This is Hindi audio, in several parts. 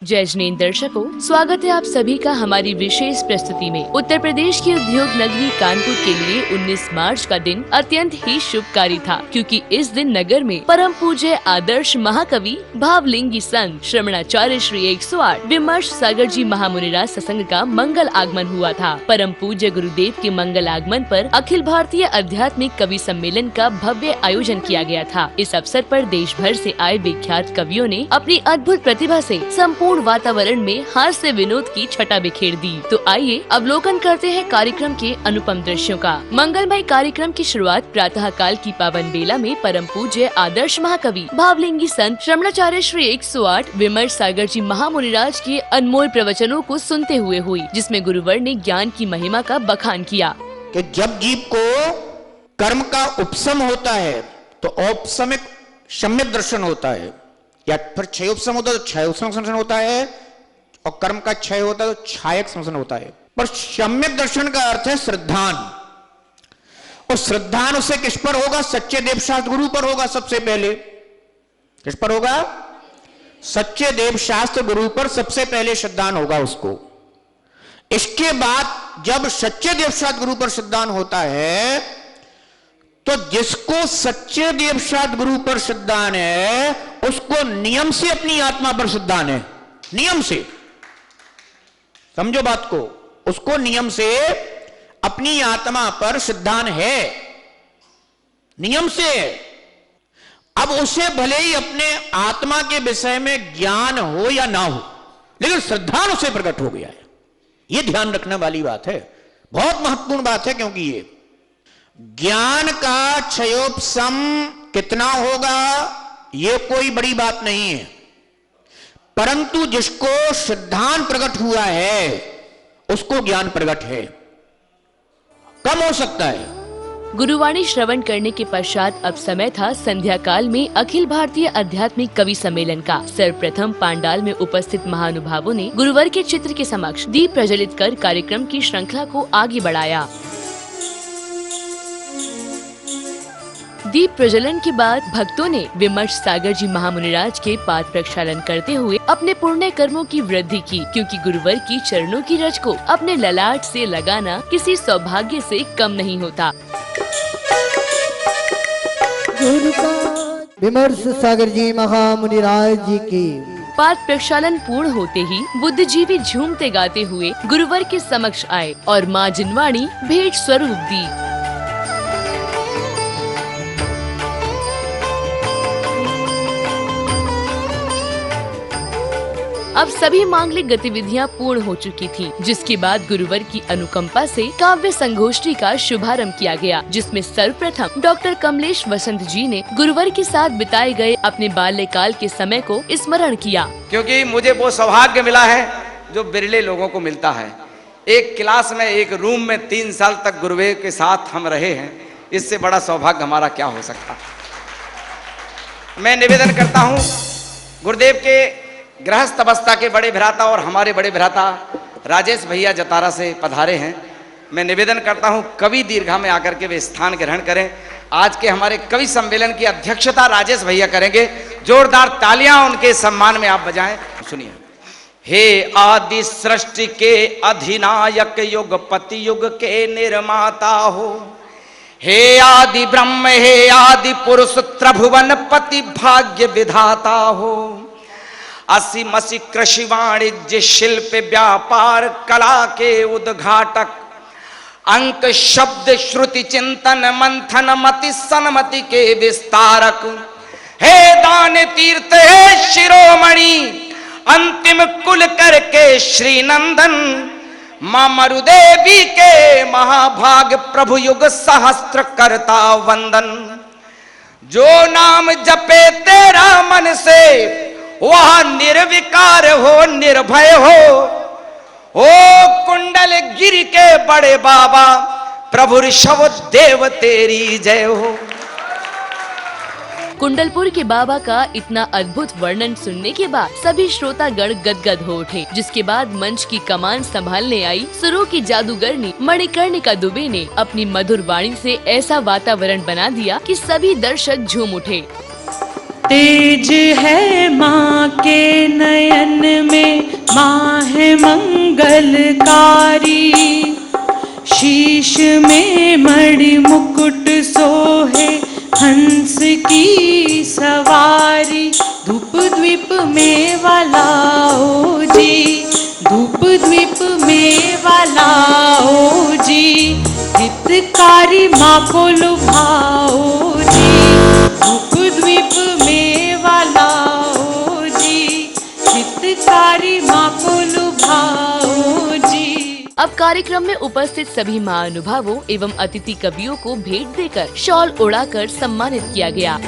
जय जिनेंद्र दर्शकों, स्वागत है आप सभी का हमारी विशेष प्रस्तुति में। उत्तर प्रदेश की उद्योग नगरी कानपुर के लिए 19 मार्च का दिन अत्यंत ही शुभकारी था, क्योंकि इस दिन नगर में परम पूज्य आदर्श महाकवि भावलिंगी संत श्रवणाचार्य श्री 108 विमर्श सागर जी महामुनिराज सत्संग का मंगल आगमन हुआ था। परम पूज्य गुरुदेव के मंगल आगमन पर अखिल भारतीय आध्यात्मिक कवि सम्मेलन का भव्य आयोजन किया गया था। इस अवसर पर देश भर से आए विख्यात कवियों ने अपनी अद्भुत प्रतिभा से संपूर्ण वातावरण में हास्य विनोद की छटा बिखेर दी। तो आइए अवलोकन करते हैं कार्यक्रम के अनुपम दृश्यों का। मंगलमय कार्यक्रम की शुरुआत प्रातः काल की पावन बेला में परम पूज्य आदर्श महाकवि भावलिंगी संत श्रवणाचार्य श्री 108 विमर्श सागर जी महामुनिराज के अनमोल प्रवचनों को सुनते हुए हुई, जिसमें गुरुवर ने ज्ञान की महिमा का बखान किया कि जब जीव को कर्म का उपशम होता है तो औपसमिक सम्यक दर्शन होता है, या फिर क्षयोपशम होता है तो क्षयोपशम दर्शन होता है, और कर्म का क्षय होता है तो क्षायक दर्शन होता है। पर सम्यक दर्शन का अर्थ है श्रद्धान, और श्रद्धान उसे किस पर होगा? सच्चे देवशास्त्र गुरु पर होगा। सबसे पहले किस पर होगा? सच्चे देवशास्त्र गुरु पर सबसे पहले श्रद्धान होगा उसको। इसके बाद जब सच्चे देवशास्त्र गुरु पर श्रद्धान होता है तो जिसको सच्चे देवशास्त्र गुरु पर श्रद्धान है उसको नियम से अपनी आत्मा पर श्रद्धान है। नियम से, समझो बात को, उसको नियम से अपनी आत्मा पर श्रद्धान है, नियम से। अब उसे भले ही अपने आत्मा के विषय में ज्ञान हो या ना हो, लेकिन श्रद्धान उसे प्रकट हो गया है। यह ध्यान रखने वाली बात है, बहुत महत्वपूर्ण बात है, क्योंकि ये ज्ञान का क्षयोपशम कितना होगा यह कोई बड़ी बात नहीं है, परंतु जिसको श्रद्धान प्रकट हुआ है उसको ज्ञान प्रकट है। कम हो सकता है। गुरुवाणी श्रवण करने के पश्चात अब समय था संध्या काल में अखिल भारतीय आध्यात्मिक कवि सम्मेलन का। सर्वप्रथम पांडाल में उपस्थित महानुभावों ने गुरुवर के चित्र के समक्ष दीप प्रज्वलित कर कार्यक्रम की श्रृंखला को आगे बढ़ाया। दीप प्रज्वलन के बाद भक्तों ने विमर्श सागर जी महामुनिराज के पाद प्रक्षालन करते हुए अपने पुण्य कर्मों की वृद्धि की, क्योंकि गुरुवर की चरणों की रज को अपने ललाट से लगाना किसी सौभाग्य से कम नहीं होता। विमर्श सागर जी महामुनिराज जी की पाद प्रक्षालन पूर्ण होते ही बुद्धिजीवी झूमते गाते हुए गुरुवर के समक्ष आए और माँ जिनवाणी भेंट स्वरूप दी। अब सभी मांगलिक गतिविधियां पूर्ण हो चुकी थी, जिसके बाद गुरुवर की अनुकंपा से काव्य संगोष्ठी का शुभारंभ किया गया, जिसमें सर्वप्रथम डॉक्टर कमलेश वसंत जी ने गुरुवर के साथ बिताए गए अपने बाल्यकाल के समय को स्मरण किया। क्योंकि मुझे वो सौभाग्य मिला है जो बिरले लोगों को मिलता है। एक क्लास में, एक रूम में 3 साल तक गुरुदेव के साथ हम रहे हैं, इससे बड़ा सौभाग्य हमारा क्या हो सकता। मैं निवेदन करता हूँ, गुरुदेव के गृहस्थ अवस्था के बड़े भ्राता और हमारे बड़े भ्राता राजेश भैया जतारा से पधारे हैं। मैं निवेदन करता हूं कवि दीर्घा में आकर के वे स्थान ग्रहण करें। आज के हमारे कवि सम्मेलन की अध्यक्षता राजेश भैया करेंगे। जोरदार तालियां उनके सम्मान में आप बजाएं। सुनिए। हे आदि सृष्टि के अधिनायक, युगपति युग के निर्माता हो, हे आदि ब्रह्म, हे आदि पुरुष, त्रिभुवन पति भाग्य विधाता हो, असी मसी कृषि वाणिज्य शिल्प व्यापार कला के उद्घाटक, अंक शब्द श्रुति चिंतन मंथन मति सन्मति के विस्तारक, हे दान तीर्थ, हे शिरोमणि, अंतिम कुल करके श्री नंदन, मां मरुदेवी के महाभाग, प्रभु युग सहस्त्र करता वंदन। जो नाम जपे तेरा मन से वह निर्विकार हो, निर्भय हो। ओ कुंडल गिरि के बड़े बाबा, प्रभु ऋषभ देव तेरी जय हो। कुंडलपुर के बाबा का इतना अद्भुत वर्णन सुनने के बाद सभी श्रोतागण गदगद हो उठे, जिसके बाद मंच की कमान संभालने आई सुरों की जादूगरनी मणिकर्णिका दुबे ने अपनी मधुर वाणी से ऐसा वातावरण बना दिया कि सभी दर्शक झूम उठे। तेज है माँ के नयन में, माँ है मंगलकारी। शीश में मणि मुकुट सोहे, हंस की सवारी। धूप द्वीप में वाला ओ जी, धूप द्वीप में वाला ओ जी। हितकारी माँ को लुभाओ जी, धूप द्वीप में वाला ओ जी। हितकारी माँ को लुभाओ जी। अब कार्यक्रम में उपस्थित सभी महानुभावों एवं अतिथि कवियों को भेंट देकर शॉल उड़ाकर सम्मानित किया गया।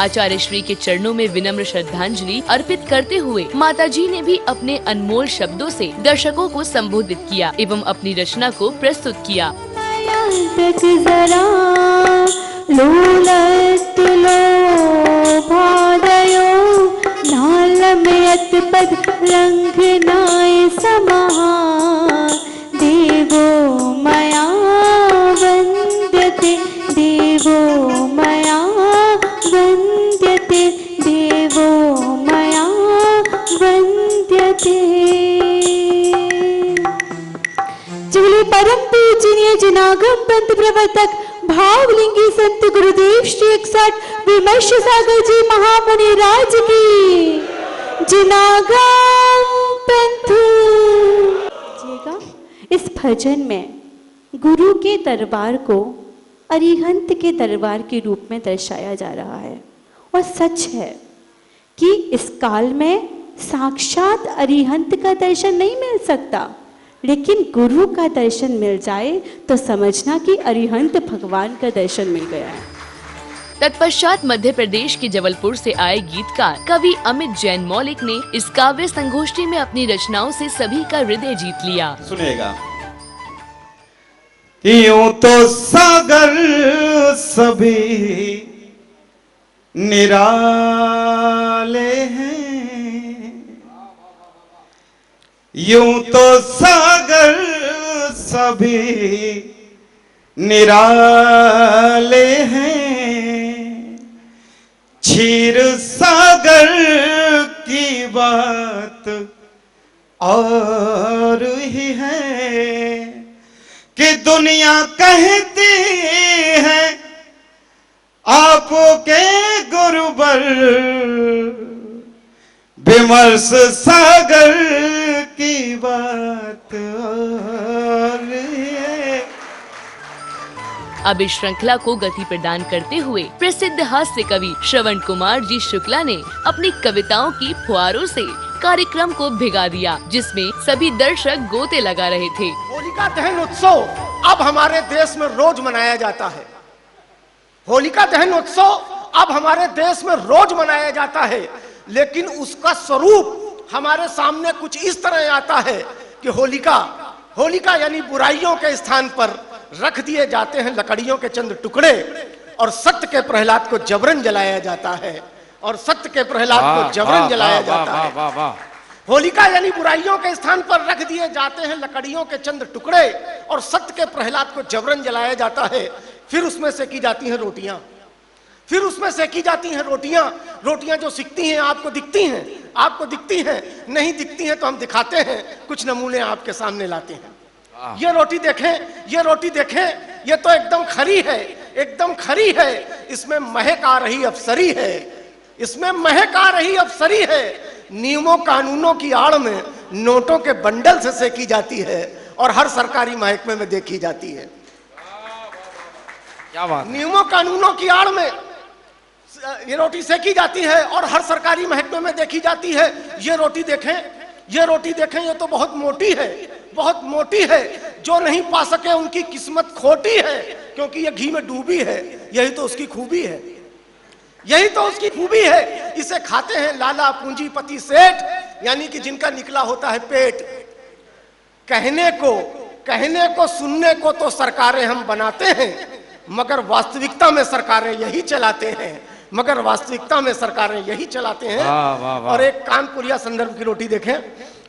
आचार्य श्री के चरणों में विनम्र श्रद्धांजलि अर्पित करते हुए माताजी ने भी अपने अनमोल शब्दों से दर्शकों को संबोधित किया एवं अपनी रचना को प्रस्तुत किया। देवो मया वन्द्यते, देवो मया वन्द्यते, देवो मया वन्द्यते। चलिए परम पूजनीय जनागम पंथ प्रवर्तक भावलिंगी संत गुरुदेव श्री 61 विमर्श सागर जी महामुनि राज की जनागम पंथ। इस भजन में गुरु के दरबार को अरिहंत के दरबार के रूप में दर्शाया जा रहा है। और सच है कि इस काल में साक्षात अरिहंत का दर्शन नहीं मिल सकता, लेकिन गुरु का दर्शन मिल जाए तो समझना कि अरिहंत भगवान का दर्शन मिल गया है। तत्पश्चात मध्य प्रदेश के जबलपुर से आए गीतकार कवि अमित जैन मौलिक ने इस काव्य संगोष्ठी में अपनी रचनाओं से सभी का हृदय जीत लिया। सुनेगा। यूं तो सागर सभी निराले हैं, यूं तो सागर सभी निराले हैं। क्षीर सागर की बात और ही है कि दुनिया कहती है आपके गुरुवर। विमर्श सागर की बात और है। अब इस श्रृंखला को गति प्रदान करते हुए प्रसिद्ध हास्य कवि श्रवण कुमार जी शुक्ला ने अपनी कविताओं की फुहारों से कार्यक्रम को भिगा दिया, जिसमें सभी दर्शक गोते लगा रहे थे। होलिका दहन उत्सव अब हमारे देश में रोज मनाया जाता है। होलिका दहन उत्सव अब हमारे देश में रोज मनाया जाता है, लेकिन उसका स्वरूप हमारे सामने कुछ इस तरह आता है कि होलिका यानी बुराइयों के स्थान पर रख दिए जाते हैं लकड़ियों के चंद टुकड़े, और सत्य के प्रहलाद को जबरन जलाया जाता है, और सत्य के प्रहलाद को जबरन जलाया जाता है। होलिका यानी बुराइयों के स्थान पर रख दिए जाते हैं लकड़ियों के चंद टुकड़े, और सत्य के प्रहलाद को जबरन जलाया जाता है। फिर उसमें सेकी जाती हैं रोटियां, फिर उसमें सेकी जाती हैं रोटियां जो सिकती हैं आपको दिखती हैं, नहीं दिखती हैं तो हम दिखाते हैं, कुछ नमूने आपके सामने लाते हैं। ये रोटी देखें, ये तो एकदम खरी है, इसमें महक आ रही अफसरी है, इसमें महक आ रही अफसरी है। नियमों कानूनों की आड़ में नोटों के बंडल से सेकी जाती है और हर सरकारी महकमे में देखी जाती है। क्या बात? नियमों कानूनों की आड़ में ये रोटी सेकी जाती है और हर सरकारी महकमे में देखी जाती है। ये रोटी देखें, ये तो बहुत मोटी है। जो नहीं पा सके उनकी किस्मत खोटी है, क्योंकि ये घी में डूबी है, यही तो उसकी खूबी है, यही तो उसकी खूबी है। इसे खाते हैं लाला पूंजीपति सेठ, यानी कि जिनका निकला होता है पेट। कहने को सुनने को तो सरकारें हम बनाते हैं, मगर वास्तविकता में सरकारें यही चलाते हैं, मगर वास्तविकता में सरकारें यही चलाते हैं। और एक कानपुरिया संदर्भ की रोटी देखें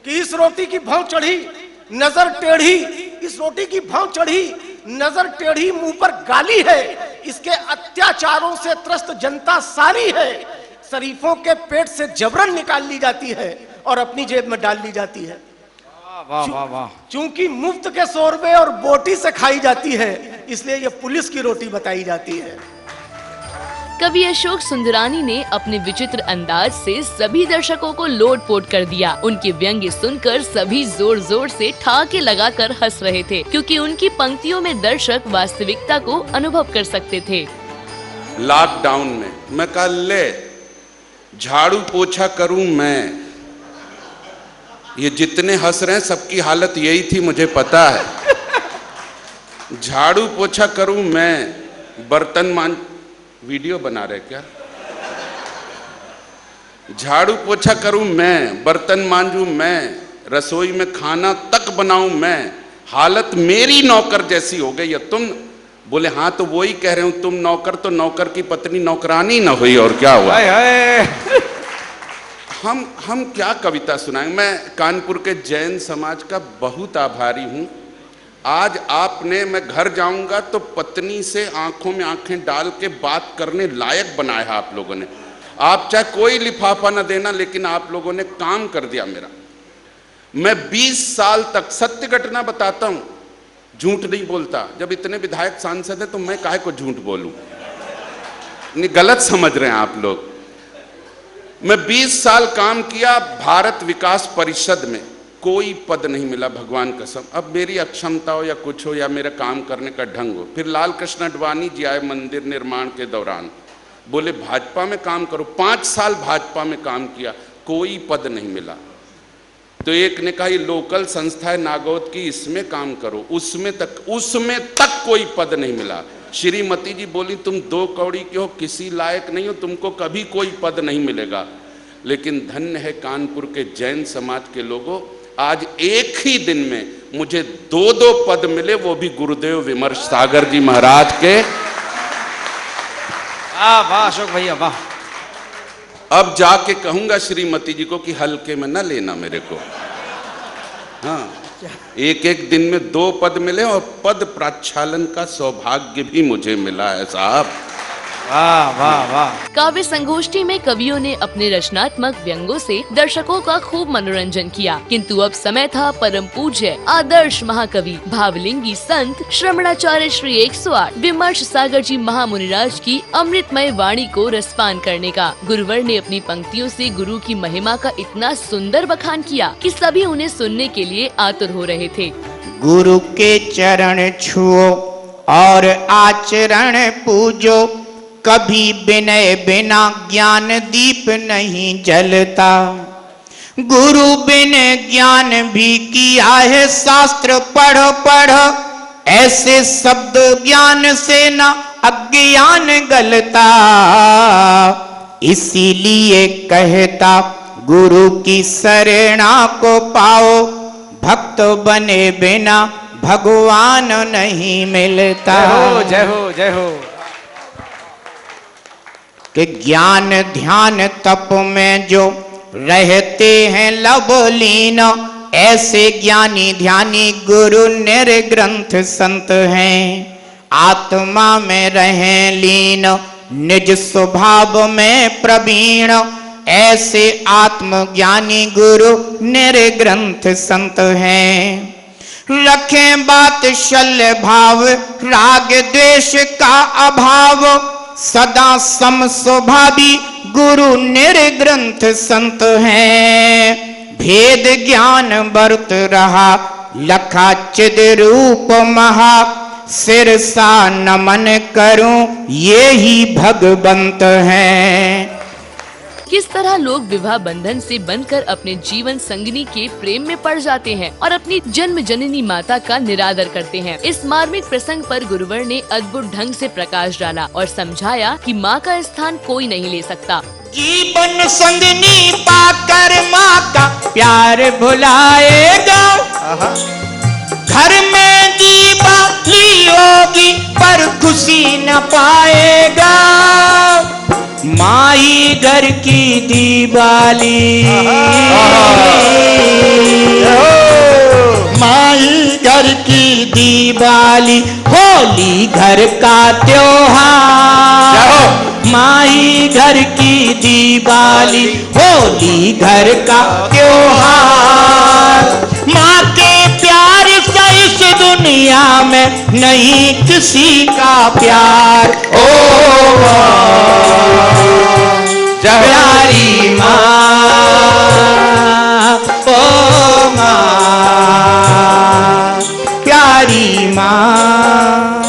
कि इस रोटी की भौं चढ़ी नजर टेढ़ी, इस रोटी की भौं चढ़ी नजर टेढ़ी, मुंह पर गाली है, इसके अत्याचारों से त्रस्त जनता सारी है। शरीफों के पेट से जबरन निकाल ली जाती है और अपनी जेब में डाल ली जाती है। वाह वाह वाह। चूंकि मुफ्त के शोरबे और बोटी से खाई जाती है, इसलिए ये पुलिस की रोटी बताई जाती है। कवि अशोक सुंदरानी ने अपने विचित्र अंदाज से सभी दर्शकों को लोट-पोट कर दिया। उनके व्यंग्य सुनकर सभी जोर जोर से ठहाके लगाकर हंस रहे थे, क्योंकि उनकी पंक्तियों में दर्शक वास्तविकता को अनुभव कर सकते थे। लॉकडाउन में मैं कल ले झाड़ू पोछा करूं मैं, ये जितने हंस रहे हैं सबकी हालत यही थी, मुझे पता है। झाड़ू पोछा करूं मैं, बर्तन मान, वीडियो बना रहे क्या? झाड़ू पोछा करूं मैं, बर्तन मांजूं मैं, रसोई में खाना तक बनाऊं मैं, हालत मेरी नौकर जैसी हो गई है। तुम बोले हाँ तो वही कह रहे हूं, तुम नौकर तो नौकर की पत्नी नौकरानी ना हुई, और क्या हुआ? हम क्या कविता सुनाएंगे। मैं कानपुर के जैन समाज का बहुत आभारी हूं। आज आपने, मैं घर जाऊंगा तो पत्नी से आंखों में आंखें डाल के बात करने लायक बनाया है आप लोगों ने। आप चाहे कोई लिफाफा ना देना, लेकिन आप लोगों ने काम कर दिया मेरा। मैं 20 साल तक, सत्य घटना बताता हूं, झूठ नहीं बोलता। जब इतने विधायक सांसद है तो मैं काहे को झूठ बोलूं? नहीं, गलत समझ रहे हैं आप लोग। मैं 20 साल काम किया भारत विकास परिषद में, कोई पद नहीं मिला, भगवान कसम। अब मेरी अक्षमता हो या कुछ हो, या मेरा काम करने का ढंग हो। फिर लाल कृष्ण अडवाणी जी आए मंदिर निर्माण के दौरान, बोले भाजपा में काम करो। 5 साल भाजपा में काम किया, कोई पद नहीं मिला। तो एक ने कहा ये लोकल संस्था है नागौद की, इसमें काम करो, उसमें तक कोई पद नहीं मिला। श्रीमती जी बोली तुम 2 कौड़ी के हो, किसी लायक नहीं हो, तुमको कभी कोई पद नहीं मिलेगा। लेकिन धन्य है कानपुर के जैन समाज के लोगों, आज एक ही दिन में मुझे 2 पद मिले, वो भी गुरुदेव विमर्श सागर जी महाराज के। वाह अशोक भैया वाह। अब जाके कहूंगा श्रीमती जी को कि हल्के में न लेना मेरे को। हाँ, एक दिन में 2 पद मिले और पद प्रक्षालन का सौभाग्य भी मुझे मिला है साहब। वाह वाह वाह। काव्य संगोष्ठी में कवियों ने अपने रचनात्मक व्यंगों से दर्शकों का खूब मनोरंजन किया, किंतु अब समय था परम पूज्य आदर्श महाकवि भावलिंगी संत श्रमणाचार्य श्री 108 विमर्श सागर जी महामुनिराज की अमृतमय वाणी को रसपान करने का। गुरुवर ने अपनी पंक्तियों से गुरु की महिमा का इतना सुंदर बखान किया कि सभी उन्हें सुनने के लिए आतुर हो रहे थे। गुरु के चरण छुओ और आचरण पूजो, कभी विनय बिना ज्ञान दीप नहीं जलता। गुरु बिन ज्ञान भी किया है शास्त्र पढ़ पढ़, ऐसे शब्द ज्ञान से न अज्ञान गलता। इसीलिए कहता गुरु की शरणा को पाओ, भक्त बने बिना भगवान नहीं मिलता। जय हो जय हो जय हो। कि ज्ञान ध्यान तप में जो रहते हैं लवलीन, ऐसे ज्ञानी ध्यानी गुरु निर्ग्रंथ संत हैं। आत्मा में रहें लीन, निज स्वभाव में प्रवीण, ऐसे आत्मज्ञानी गुरु निर्ग्रंथ संत हैं। रखें बात शल्य भाव, राग द्वेष का अभाव, सदा सम स्वभावी गुरु निर्ग्रंथ संत हैं। भेद ज्ञान बरत रहा लखा चिद रूप महा, सिरसा नमन करूं ये ही भगवंत हैं। किस तरह लोग विवाह बंधन से बंधकर अपने जीवन संगिनी के प्रेम में पड़ जाते हैं और अपनी जन्म जननी माता का निरादर करते हैं। इस मार्मिक प्रसंग पर गुरुवर ने अद्भुत ढंग से प्रकाश डाला और समझाया कि माँ का स्थान कोई नहीं ले सकता। जीवन संगनी पाकर माँ का प्यार भुलाएगा, घर में दीवाली होगी पर खुशी न पाएगा। माई घर की दीवाली, माई घर की दीवाली, होली घर का त्योहार। माई घर की दीवाली, होली घर का त्योहार। माँ के प्यार से इस दुनिया में नहीं किसी का प्यार। ओ प्यारी माँ, ओ माँ, प्यारी माँ।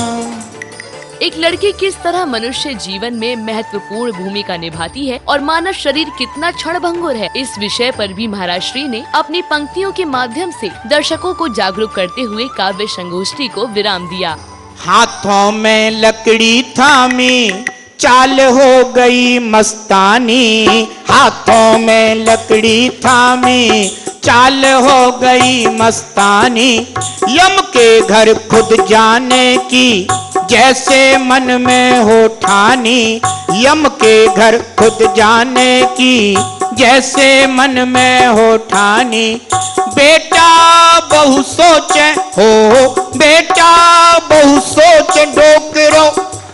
एक लड़की किस तरह मनुष्य जीवन में महत्वपूर्ण भूमिका निभाती है और मानव शरीर कितना क्षणभंगुर है, इस विषय पर भी महाराज श्री ने अपनी पंक्तियों के माध्यम से दर्शकों को जागरूक करते हुए काव्य संगोष्ठी को विराम दिया। हाथों में लकड़ी थामी चाल हो गई मस्तानी, हाथों में लकड़ी थामी चाल हो गई मस्तानी। यम के घर खुद जाने की जैसे मन में हो ठानी, यम के घर खुद जाने की जैसे मन में हो ठानी। बेटा बहु सोचे हो, बेटा बहु सोचे डोकरो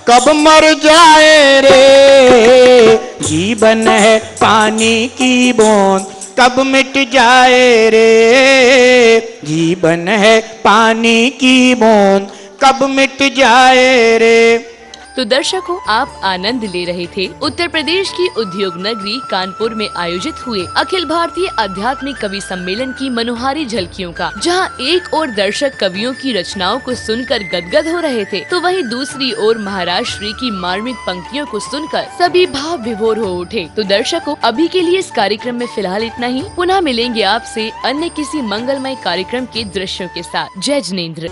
कब मर जाए रे। जीवन है पानी की बूंद कब मिट जाए रे। जीवन है पानी की बूंद कब मिट जाए रे। तो दर्शकों, आप आनंद ले रहे थे उत्तर प्रदेश की उद्योग नगरी कानपुर में आयोजित हुए अखिल भारतीय आध्यात्मिक कवि सम्मेलन की मनोहारी झलकियों का, जहां एक ओर दर्शक कवियों की रचनाओं को सुनकर गदगद हो रहे थे, तो वहीं दूसरी ओर महाराज श्री की मार्मिक पंक्तियों को सुनकर सभी भाव विभोर हो उठे। तो दर्शकों, अभी के लिए इस कार्यक्रम में फिलहाल इतना ही। पुनः मिलेंगे आपसे अन्य किसी मंगलमय कार्यक्रम के दृश्यों के साथ। जय जिनेंद्र।